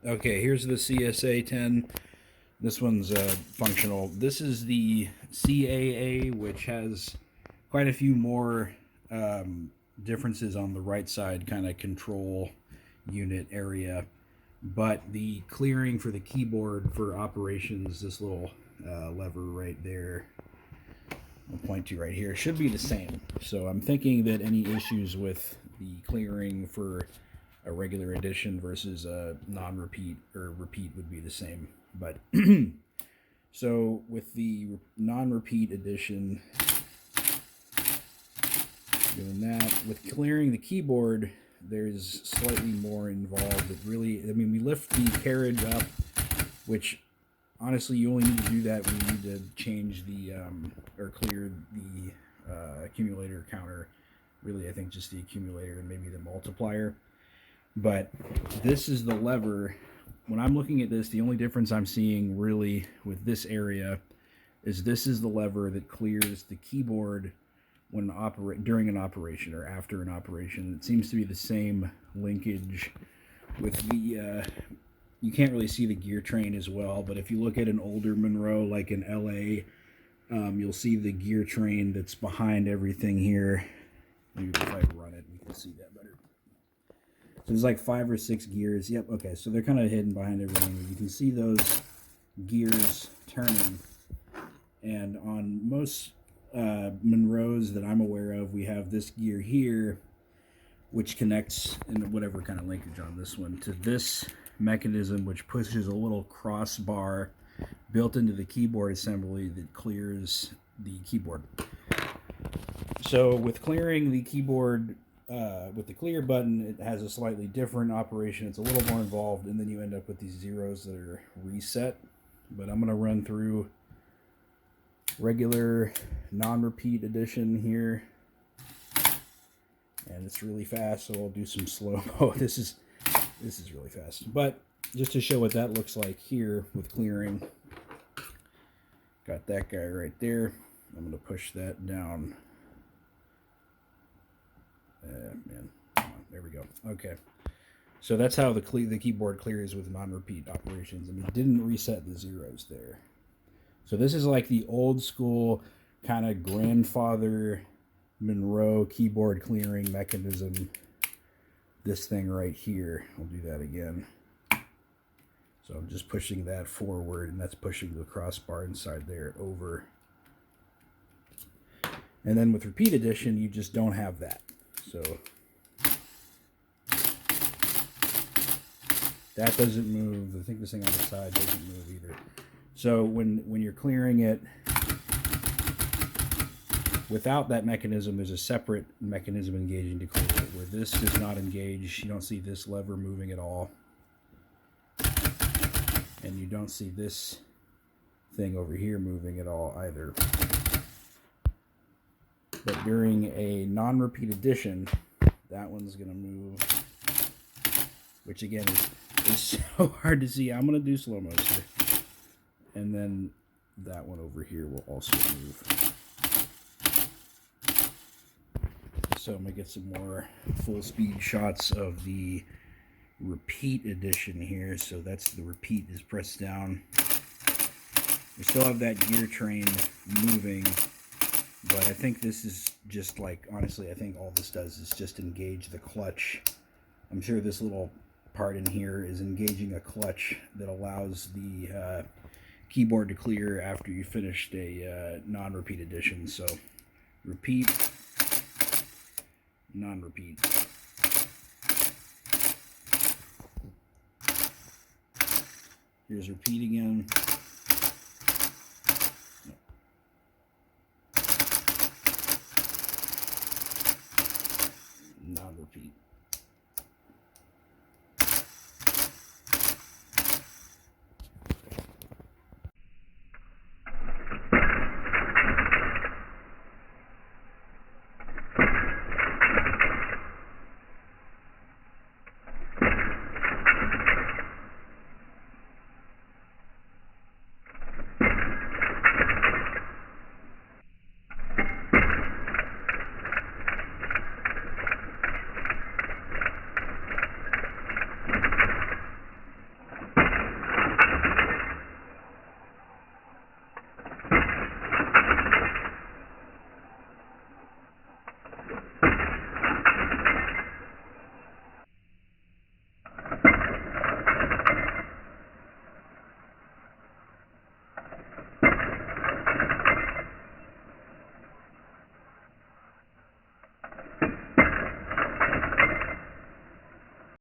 Okay, here's the CSA-10. This one's functional. This is the CAA, which has quite a few more differences on the right side, kind of control unit area. But the clearing for the keyboard for operations, this little lever right there, I'll point to right here, should be the same. So I'm thinking that any issues with the clearing for a regular edition versus a non-repeat or repeat would be the same. But so with the non-repeat edition, doing that with clearing the keyboard, there's slightly more involved. It really, I mean, we lift the carriage up, which honestly you only need to do that when you need to change the or clear the accumulator counter. Really, I think just the accumulator and maybe the multiplier. But this is the lever. When I'm looking at this, the only difference I'm seeing really with this area is this is the lever that clears the keyboard when during an operation or after an operation. It seems to be the same linkage with the you can't really see the gear train as well, but if you look at an older Monroe like an LA, you'll see the gear train that's behind everything here. Maybe if I run it, we can see that better. So there's like 5 or 6 gears. Yep, okay, so they're kind of hidden behind everything. You can see those gears turning. And on most Monroes that I'm aware of, we have this gear here, which connects in whatever kind of linkage on this one to this mechanism, which pushes a little crossbar built into the keyboard assembly that clears the keyboard. So with clearing the keyboard with the clear button, it has a slightly different operation. It's a little more involved, and then you end up with these zeros that are reset. But I'm going to run through regular non-repeat edition here, and it's really fast, so I'll do some slow-mo. This is really fast, but just to show what that looks like here with clearing, got that guy right there. I'm going to push that down. Man, come on, there we go. Okay, so that's how the keyboard clears with non-repeat operations, and it didn't reset the zeros there. So this is like the old school kind of grandfather Monroe keyboard clearing mechanism. This thing right here, I'll do that again. So I'm just pushing that forward, and that's pushing the crossbar inside there over. And then with repeat edition, you just don't have that. So that doesn't move. I think this thing on the side doesn't move either. So when you're clearing it without that mechanism, there's a separate mechanism engaging to clear it, where this does not engage. You don't see this lever moving at all. And you don't see this thing over here moving at all either. But during a non-repeat edition, that one's going to move, which again is so hard to see. I'm going to do slow-mo here. And then that one over here will also move. So I'm going to get some more full-speed shots of the repeat edition here. So that's the repeat is pressed down. We still have that gear train moving. But I think this is just like, honestly, I think all this does is just engage the clutch. I'm sure this little part in here is engaging a clutch that allows the keyboard to clear after you finished a non-repeat edition. So repeat, non-repeat. Here's repeat again.